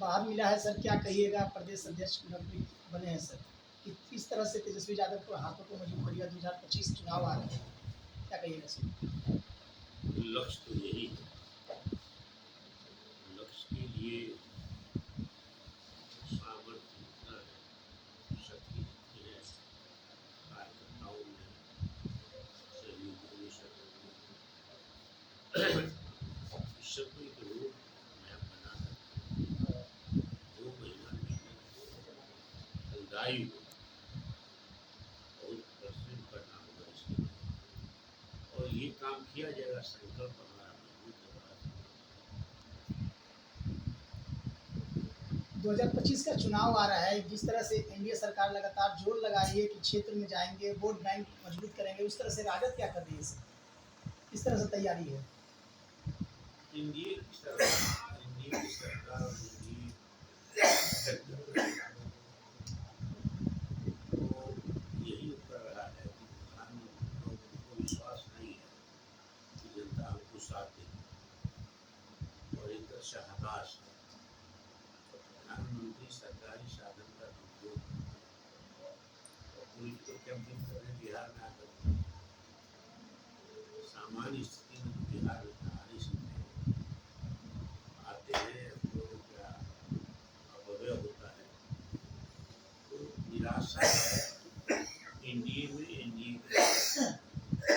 बाहर मिला है सर, क्या कहिएगा? प्रदेश अध्यक्ष नवनियुक्त बने हैं सर, कि किस तरह से तेजस्वी यादव को हाथों को मजबूत करिएगा? 2025 चुनाव आ रहे हैं, क्या कहिएगा सर? लक्ष्य तो यही है। लक्ष्य के लिए सामर्थ्य जितना है, शक्ति जितनी है, कार्यकर्ताओं में, सहयोगियों में, इस सब को एक रोड मैप बना कर 2 महीना मेहनत हो, फलदायी हो, बहुत परिश्रम करना होगा इसके लिए, और ये काम किया जाएगा। संकल्प हमारा मजबूत होगा। 2025 का चुनाव आ रहा है, जिस तरह से एनडीए सरकार लगातार जोर लगा रही है कि क्षेत्र में जाएंगे, वोट बैंक मजबूत करेंगे, उस तरह से राजद क्या कर रही है सर? किस तरह से तैयारी है? एनडीए की सरकार और एनडीए तो यही कर रहा है कि प्रधानमंत्री को विश्वास नहीं है कि जनता हमको साथ देगी, और एक तरह से हताश है। तो प्रधानमंत्री सरकारी साधन का दुरुपयोग और पॉलिटिकल कैंपेन कर रहे बिहार में आकर। सामान्य स्थिति में तो बिहार में आ नहीं सकते, आते हैं तो क्या अपव्यय होता है। तो निराशा है एनडीए में, एनडीए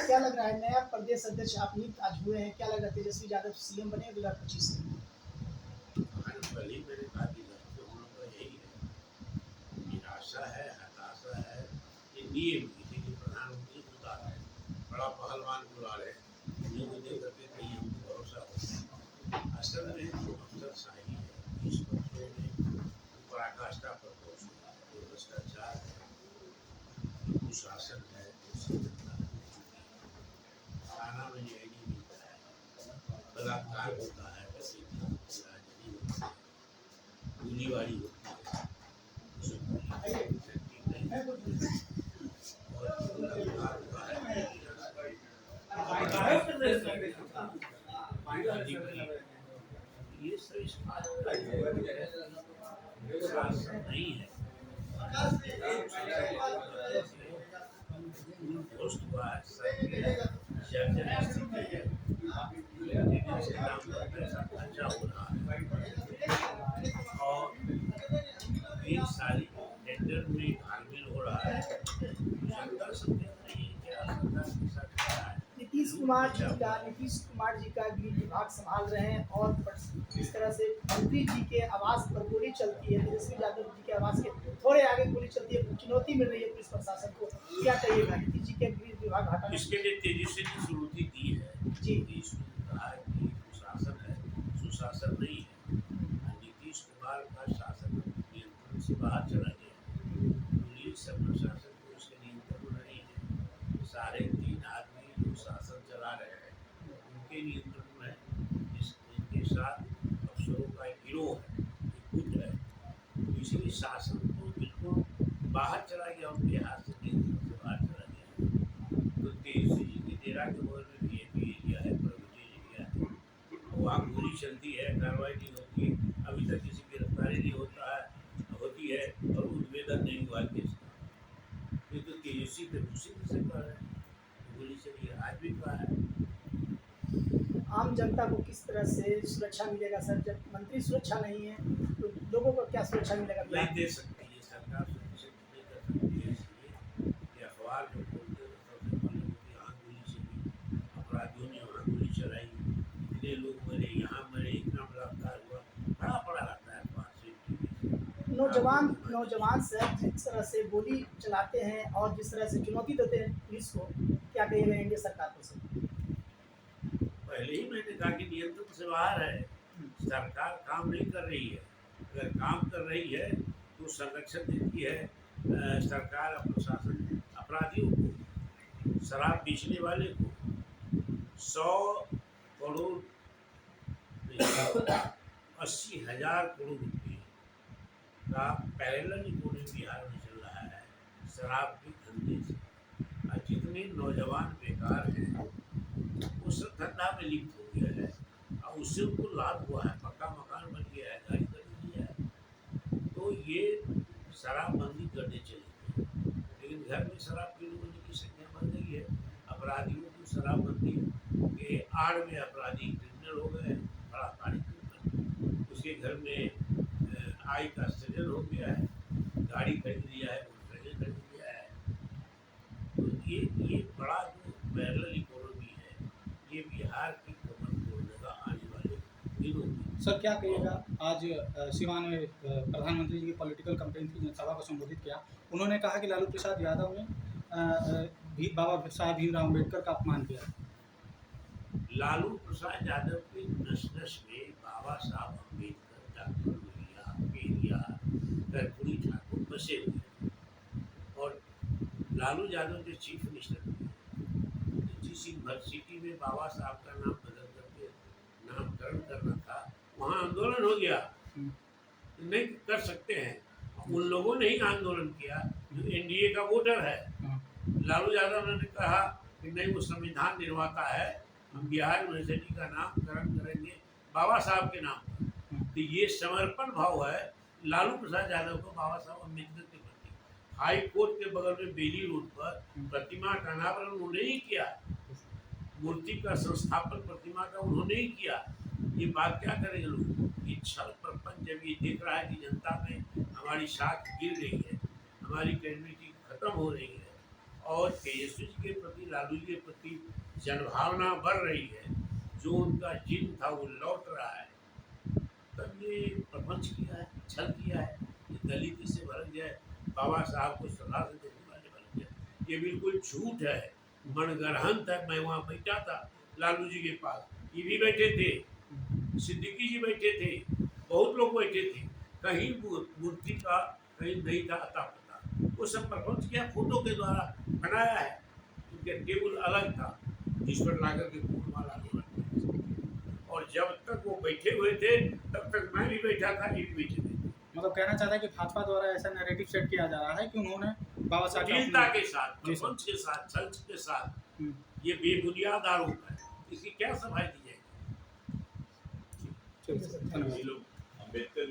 क्या लग रहा है, नया प्रदेश अध्यक्ष आप नियुक्त आज हुए हैं, क्या लग रहा है तेजस्वी यादव सीएम बने 2025 में? पहले ही मैंने कहा कि लक्ष्य होना तो यही है। निराशा है, हताशा है एनडीए में, इसीलिए प्रधानमंत्री बुला रहे हैं, बड़ा पहलवान बुला रहे हैं, उन्हीं को देख करके कहीं हमको भरोसा हो। असल में जो अफसरशाही है 20 वर्षों में पराकाष्ठा पर पहुंच गया। जो भ्रष्टाचार है, जो कुशासन है, जो संगठन है, थाना में न्याय नहीं मिलता है, बलात्कार होता है, डकैती होती है, राजनीति होती है, गोलीबारी होती है, ये सब इस बात का शासन नहीं है। ध्वस्त हुआ है, जर्जर स्थिति है, से काम पर पैसा खर्चा हो रहा है, और एक सारी टेंडर में घालमेल हो रहा है। जनता संदेह नहीं है क्या सरकार के साथ क्या है। नीतीश कुमार जी का गृह विभाग संभाल रहे हैं, और इस तरह से मंत्री जी के आवास पर गोली चलती है, तेजस्वी यादव जी के आवास के थोड़े आगे गोली चलती है, चुनौती मिल रही है पुलिस प्रशासन को, क्या कहिएगा? नीतीश जी के गृह विभाग हटाने इसके लिए तेजी से चुनौती दी है जी। नीतीश ने कहा है कि कुशासन है, सुशासन नहीं है। नीतीश कुमार का शासन नियंत्रण से बाहर चला गया। पुलिस प्रशासन को उसके नियंत्रण में नहीं है। सारे 3 आदमी जो शासन चला रहे हैं उनके नियंत्रण में है। इनके साथ अफसरों का एक गिरोह है, एक गुट है, तो इसीलिए शासन तो बिल्कुल बाहर चला गया, उनके हाथ से नियंत्रण से बाहर चला गया। तो तेजस्वी जी के डेरा के बगल में वीआईपी एरिया है, प्रिविलेज एरिया है, वहाँ गोली चलती है, कार्रवाई नहीं होती है, अभी तक किसी की गिरफ्तारी नहीं होती है, और उद्भेदन नहीं हुआ केस का। ये तो तेजस्वी पे उसी से कह रहे हैं, गोली चली है, आज भी कहा है। आम जनता को किस तरह से सुरक्षा मिलेगा सर? जब मंत्री सुरक्षा नहीं है तो लोगों को क्या सुरक्षा मिलेगा? नहीं दे सकती ये सरकार, सुनिश्चित नहीं कर सकती है। इसलिए ये अखबार जो खोलते हैं सबसे पहले कि यहाँ गोली चली, अपराधियों ने वहाँ गोली चलाई, इतने लोग मरे, यहाँ मरे, इतना बलात्कार हुआ, बड़ा पड़ा रहता है अखबार से। नौजवान सर जिस तरह से गोली चलाते हैं और जिस तरह से चुनौती देते हैं पुलिस को, क्या कहिएगा एनडीए सरकार को सर? पहले ही मैंने कहा कि नियंत्रण से बाहर है, सरकार काम नहीं कर रही है। अगर काम कर रही है तो संरक्षण देती है सरकार प्रशासन अपराधियों को, शराब बेचने वाले को 100 करोड़ 80,000 करोड़ रुपये का पैरेलल इकोनॉमी बिहार में चल रहा है शराब के धंधे से। जितने नौजवान बेकार हैं वो सब धंधा में लिप्त हो गया है, और उससे उनको लाभ हुआ है, पक्का मकान बन गया है, गाड़ी खरीद लिया है, ये शराबबंदी करने चले गए, लेकिन घर में शराब पीने वालों की संख्या बढ़ गई है। अपराधियों को शराबबंदी के आड़ में अपराधी क्रिमिनल हो गए हैं, बड़ा भारी क्रिमिनल। उसके घर में आय का सृजन हो गया है, गाड़ी खरीद लिया है, मोटरसाइकिल खरीद लिया है। तो ये बड़ा जो पैरेलल इकोनॉमी है, ये बिहार की कमर तोड़ने आने वाले दिनों में। सर क्या कहिएगा, आज सिवान में प्रधानमंत्री जी की पॉलिटिकल कैंपेन की जनसभा को संबोधित किया। उन्होंने कहा कि लालू प्रसाद यादव ने भी बाबा साहब भीमराव अम्बेडकर का अपमान किया। लालू प्रसाद यादव के नस नस में बाबा साहब अम्बेडकर, डॉक्टर लोहिया, पेरियार, कर्पूरी ठाकुर बसे हुए हैं। और लालू यादव जो चीफ मिनिस्टर थे, जिस यूनिवर्सिटी में बाबा साहब का नाम बदल करके नामकरण करना था, वहाँ आंदोलन हो गया। नहीं कर सकते हैं। उन लोगों ने ही आंदोलन किया जो एनडीए का वोटर है। लालू यादव ने कहा कि नहीं, वो संविधान निर्माता है, हम बिहार यूनिवर्सिटी का नामकरण करेंगे बाबा साहब के नाम पर। तो ये समर्पण भाव है लालू प्रसाद यादव को बाबा साहब अम्बेडकर के प्रति। हाई कोर्ट के बगल में बेली रोड पर प्रतिमा का अनावरण उन्होंने ही किया, मूर्ति का संस्थापन प्रतिमा का उन्होंने ही किया। ये बात क्या करेंगे लोग? ये छल प्रपंच जब ये देख रहा है कि जनता में हमारी साख गिर रही है, हमारी क्रेडिबिलिटी खत्म हो रही है, और तेजस्वी जी के प्रति, लालू जी के प्रति जनभावना बढ़ रही है, जो उनका जिन था वो लौट रहा है, तब ये प्रपंच किया है, छल किया है। ये दलित से भर जाए, बाबा साहब को श्रद्धा से देखने वाले बन जाए, ये बिल्कुल झूठ है, मनगढ़ंत है। मैं वहाँ बैठा था लालू जी के पास, ये भी बैठे थे, सिद्दीकी जी बैठे थे, बहुत लोग बैठे थे। कहीं मूर्ति का कहीं नहीं था अता पता। वो सब प्रपंच किया, फोटो के द्वारा बनाया है। उनके टेबल अलग था जिस पर ला करके फूल माला और जब तक वो बैठे हुए थे तब तक मैं भी बैठा था, ये भी बैठे थे। मतलब कहना चाहता है कि भाजपा द्वारा ऐसा नैरेटिव सेट किया जा रहा है कि उन्होंने बाबा साहब अश्लीलता के साथ, प्रपंच के साथ, छल के साथ, ये बेबुनियाद आरोप है, इसकी क्या सफाई दी जाएगी? धन्यवाद। ये लोग अम्बेडकर